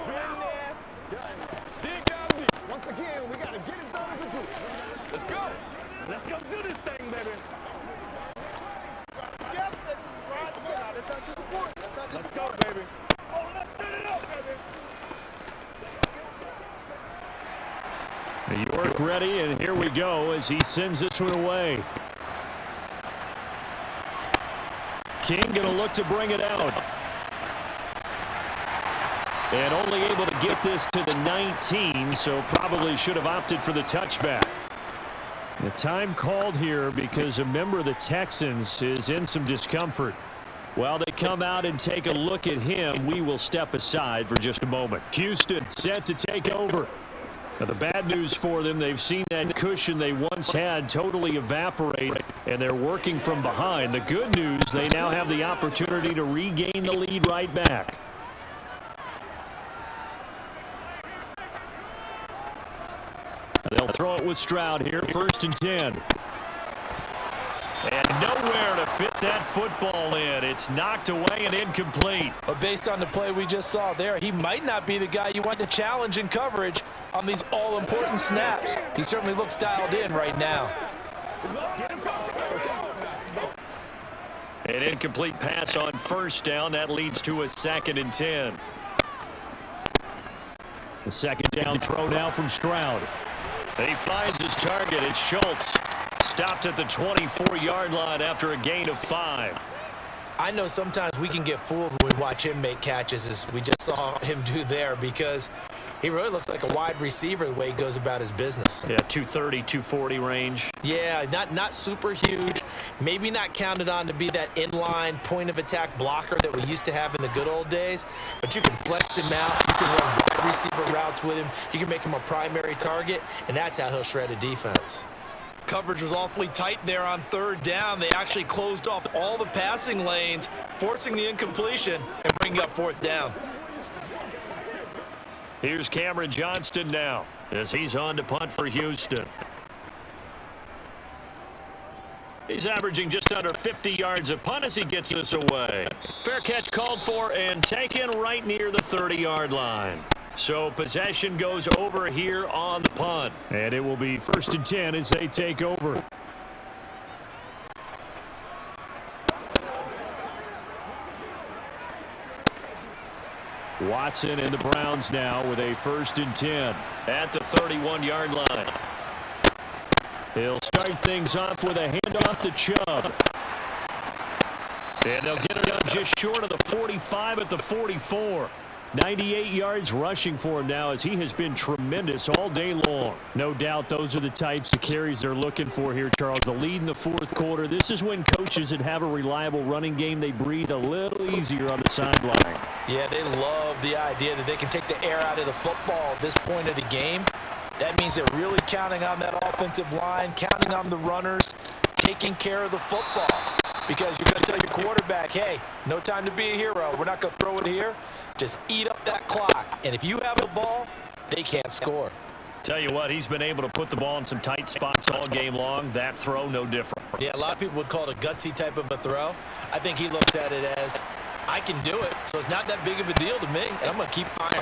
Been there, done that. Dig down deep. Once again, we got to get it done as a group. Let's go. Let's go do this thing, baby. Let's go, baby. Oh, let's get it up, baby. York ready, and here we go as he sends this one away. King going to look to bring it out. And only able to get this to the 19, so probably should have opted for the touchback. The time called here because a member of the Texans is in some discomfort. While they come out and take a look at him, we will step aside for just a moment. Houston set to take over. Now, the bad news for them, they've seen that cushion they once had totally evaporate, and they're working from behind. The good news, they now have the opportunity to regain the lead right back. They'll throw it with Stroud here, 1st and 10. And nowhere to fit that football in. It's knocked away and incomplete. But based on the play we just saw there, he might not be the guy you want to challenge in coverage on these all-important snaps. He certainly looks dialed in right now. An incomplete pass on 1st down. That leads to a 2nd and 10. The 2nd down throw now from Stroud. And he finds his target. It's Schultz. Stopped at the 24-yard line after a gain of 5. I know sometimes we can get fooled when we watch him make catches, as we just saw him do there, because he really looks like a wide receiver the way he goes about his business. Yeah, 230, 240 range. Yeah, not super huge. Maybe not counted on to be that inline point-of-attack blocker that we used to have in the good old days, but you can flex him out. You can run wide receiver routes with him. You can make him a primary target, and that's how he'll shred a defense. Coverage was awfully tight there on 3rd down. They actually closed off all the passing lanes, forcing the incompletion and bringing up 4th down. Here's Cameron Johnston now as he's on to punt for Houston. He's averaging just under 50 yards a punt as he gets this away. Fair catch called for and taken right near the 30-yard line. So possession goes over here on the punt. And it will be 1st and 10 as they take over. Watson and the Browns now with a 1st and 10. At the 31-yard line. He'll start things off with a handoff to Chubb. And they'll get it up just short of the 45 at the 44. 98 yards rushing for him now as he has been tremendous all day long. No doubt those are the types of carries they're looking for here, Charles. The lead in the 4th quarter. This is when coaches that have a reliable running game, they breathe a little easier on the sideline. Yeah, they love the idea that they can take the air out of the football at this point of the game. That means they're really counting on that offensive line, counting on the runners, taking care of the football. Because you're going to tell your quarterback, hey, no time to be a hero. We're not going to throw it here. Just eat up that clock. And if you have the ball, they can't score. Tell you what, he's been able to put the ball in some tight spots all game long. That throw, no different. Yeah, a lot of people would call it a gutsy type of a throw. I think he looks at it as, I can do it, so it's not that big of a deal to me, and I'm going to keep firing.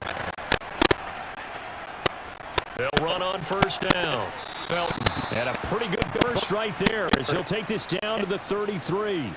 They'll run on 1st down. Felton had a pretty good burst right there as he'll take this down to the 33.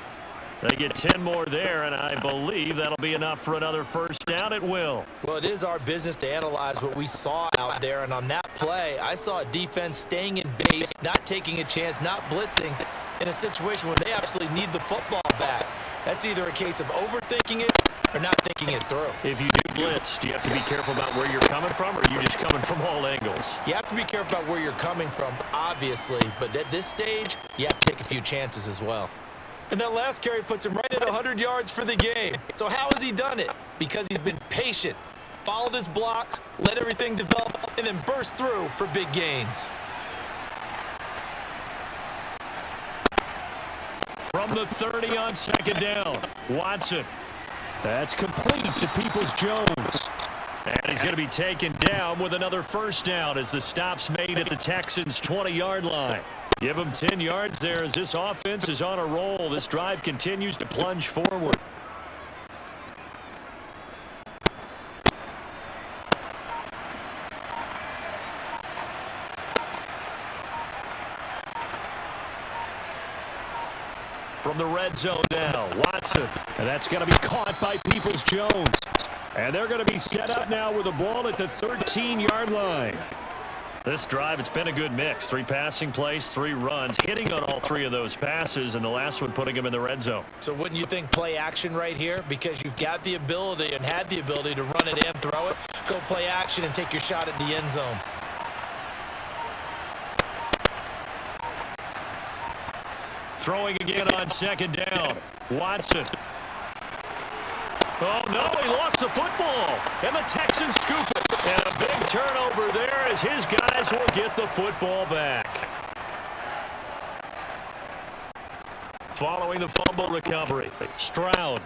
They get 10 more there, and I believe that'll be enough for another 1st down. It will. Well, it is our business to analyze what we saw out there, and on that play, I saw a defense staying in base, not taking a chance, not blitzing in a situation where they absolutely need the football back. That's either a case of overthinking it or not thinking it through. If you do blitz, do you have to be careful about where you're coming from, or are you just coming from all angles? You have to be careful about where you're coming from, obviously, but at this stage, you have to take a few chances as well. And that last carry puts him right at 100 yards for the game. So how has he done it? Because he's been patient, followed his blocks, let everything develop, and then burst through for big gains. From the 30 on 2nd down, Watson. That's complete to Peoples-Jones. And he's going to be taken down with another first down as the stop's made at the Texans' 20-yard line. Give him 10 yards there as this offense is on a roll. This drive continues to plunge forward. From the red zone now, Watson. And that's going to be caught by Peoples-Jones. And they're going to be set up now with the ball at the 13-yard line. This drive, it's been a good mix. 3 passing plays, 3 runs, hitting on all 3 of those passes, and the last one putting him in the red zone. So wouldn't you think play action right here? Because you've got the ability and had the ability to run it and throw it. Go play action and take your shot at the end zone. Throwing again on second down. Watson. Oh, no, he lost the football. And the Texans scoop it. And a big turnover there as his guys will get the football back. Following the fumble recovery, Stroud.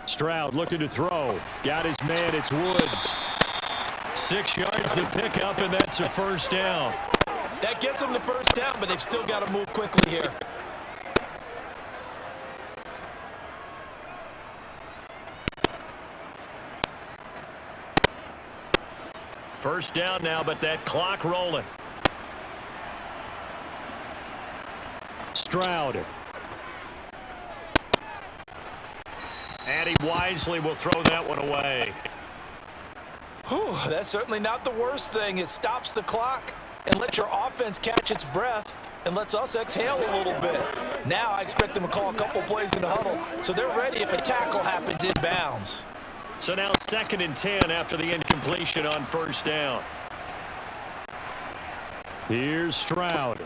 Stroud looking to throw. Got his man, it's Woods. 6 yards to pick up, and that's a first down. That gets them the first down, but they've still got to move quickly here. First down now, but that clock rolling. Stroud. And he wisely will throw that one away. Whew, that's certainly not the worst thing. It stops the clock and lets your offense catch its breath and lets us exhale a little bit. Now I expect them to call a couple plays in the huddle, so they're ready if a tackle happens inbounds. So now 2nd and 10 after the incompletion on first down. Here's Stroud.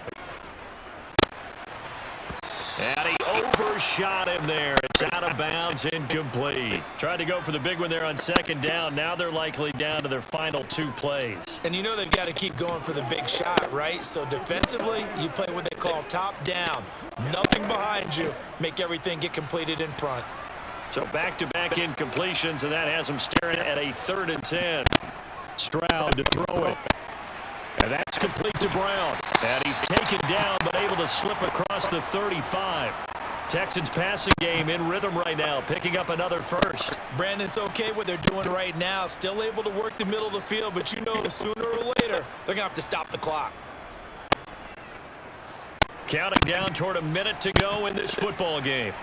And he overshot him there. It's out of bounds, incomplete. Tried to go for the big one there on second down. Now they're likely down to their final 2 plays. And you know they've got to keep going for the big shot, right? So defensively, you play what they call top down. Nothing behind you. Make everything get completed in front. So back-to-back incompletions, and that has them staring at a 3rd and 10. Stroud to throw it. And that's complete to Brown. And he's taken down, but able to slip across the 35. Texans passing game in rhythm right now, picking up another first. Brandon's okay what they're doing right now. Still able to work the middle of the field, but you know sooner or later, they're going to have to stop the clock. Counting down toward a minute to go in this football game.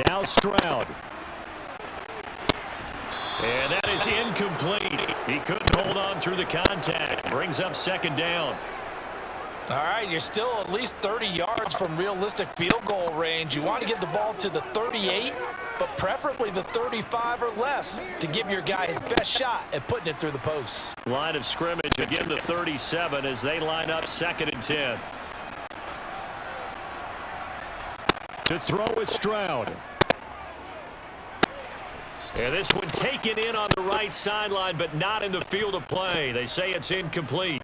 Now Stroud. And that is incomplete. He couldn't hold on through the contact. Brings up 2nd down. All right, you're still at least 30 yards from realistic field goal range. You want to get the ball to the 38, but preferably the 35 or less to give your guy his best shot at putting it through the posts. Line of scrimmage, again the 37 as they line up 2nd and 10. To throw with Stroud. And this one taken in on the right sideline, but not in the field of play. They say it's incomplete.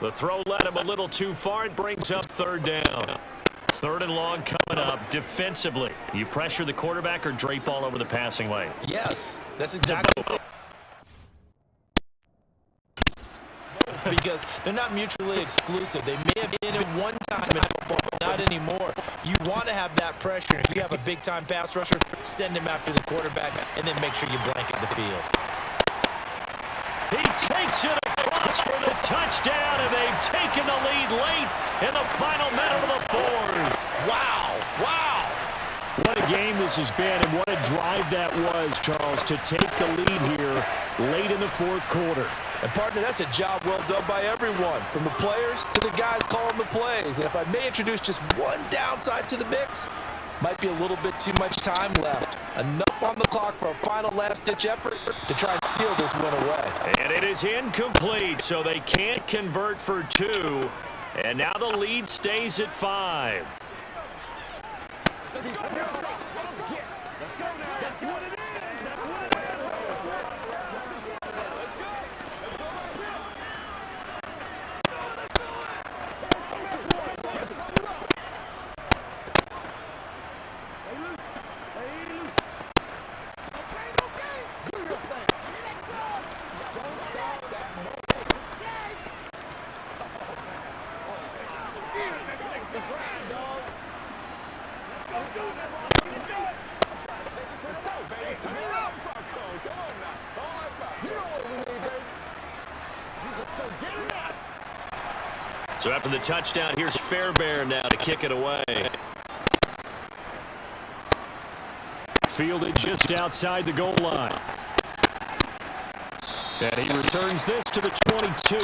The throw led him a little too far. It brings up 3rd down. 3rd and long coming up. Defensively, you pressure the quarterback or drape all over the passing lane? Yes, that's exactly it. Because they're not mutually exclusive. They may have been at one time in football, but not anymore. You want to have that pressure. If you have a big-time pass rusher, send him after the quarterback, and then make sure you blanket the field. He takes it across for the touchdown, and they've taken the lead late in the final minute of the 4th. Wow, wow. What a game this has been, and what a drive that was, Charles, to take the lead here late in the 4th quarter. And, partner, that's a job well done by everyone, from the players to the guys calling the plays. And if I may introduce just one downside to the mix, Might be a little bit too much time left. Enough on the clock for a final last-ditch effort to try and steal this one away. And it is incomplete, so they can't convert for 2. And now the lead stays at 5. Let's go now. That's what it is. That's what it is. Let's go. Let's go. Let's go, baby. Come on now. That's all about. You know what we need, baby. Let's go get it now. So after the touchdown, here's Fairbairn now to kick it away. Fielded just outside the goal line. And he returns this to the 22.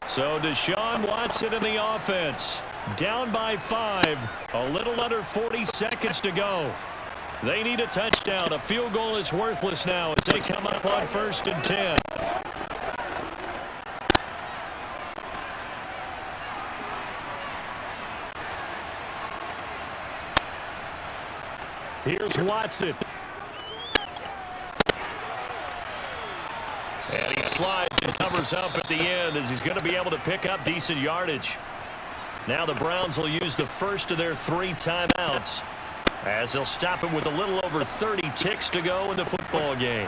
So Deshaun Watson in the offense. Down by 5. A little under 40 seconds to go. They need a touchdown. A field goal is worthless now as they come up on 1st and 10. Here's Watson. And he slides and covers up at the end as he's going to be able to pick up decent yardage. Now the Browns will use the first of their 3 timeouts as they'll stop it with a little over 30 ticks to go in the football game.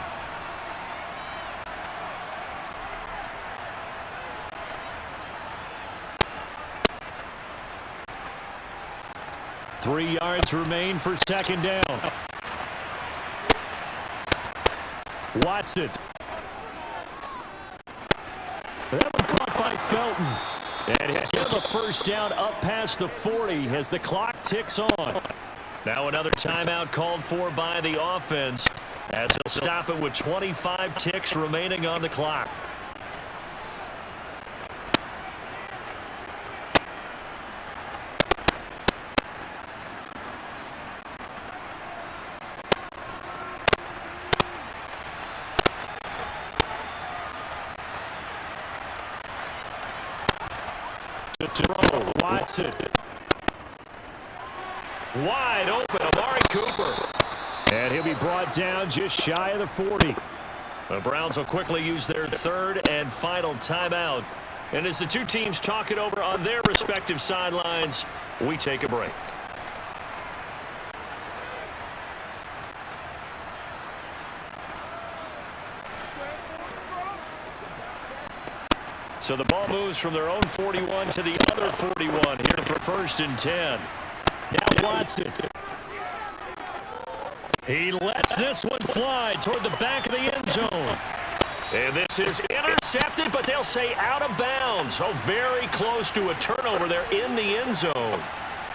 Three yards remain for 2nd down. Watson. That one caught by Felton. And he'll get the 1st down up past the 40 as the clock ticks on. Now another timeout called for by the offense as he'll stop it with 25 ticks remaining on the clock. To throw, Watson. Wide open, Amari Cooper. And he'll be brought down just shy of the 40. The Browns will quickly use their 3rd and final timeout. And as the 2 teams talk it over on their respective sidelines, we take a break. So the ball moves from their own 41 to the other 41 here for 1st and 10. Now Watson. He lets this one fly toward the back of the end zone. And this is intercepted, but they'll say out of bounds. Oh, very close to a turnover there in the end zone.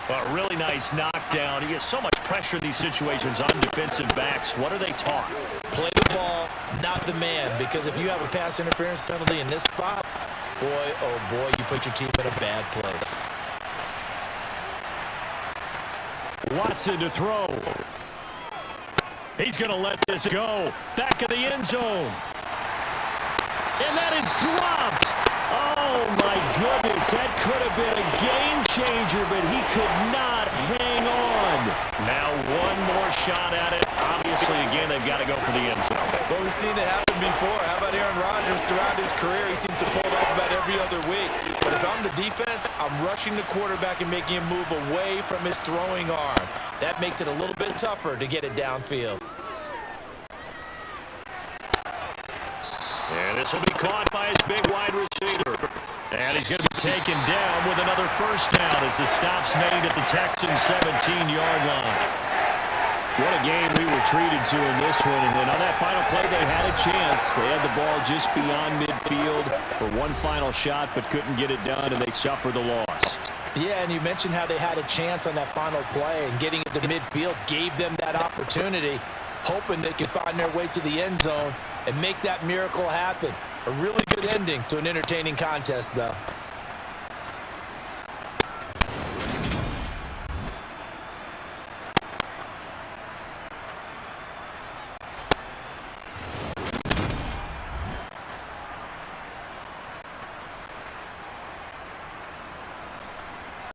A really nice knockdown. He has so much pressure in these situations on defensive backs. What are they taught? Play the ball, not the man, because if you have a pass interference penalty in this spot, boy, oh boy, you put your team in a bad place. Watson to throw. He's going to let this go. Back of the end zone. And that is dropped. Oh, my goodness. That could have been a game changer, but he could not hang on. Now one more shot at it. Obviously, again, they've got to go for the end zone. Well, we've seen it happen before. How about Aaron Rodgers throughout his career? He seems to pull it off about every other week. But if I'm the defense, I'm rushing the quarterback and making him move away from his throwing arm. That makes it a little bit tougher to get it downfield. And this will be caught by his big wide receiver. And he's going to be taken down with another 1st down as the stop's made at the Texans' 17-yard line. What a game we were treated to in this one. And on that final play, they had a chance. They had the ball just beyond midfield for one final shot, but couldn't get it done, and they suffered the loss. Yeah, and you mentioned how they had a chance on that final play, and getting it to midfield gave them that opportunity, hoping they could find their way to the end zone and make that miracle happen. A really good ending to an entertaining contest, though.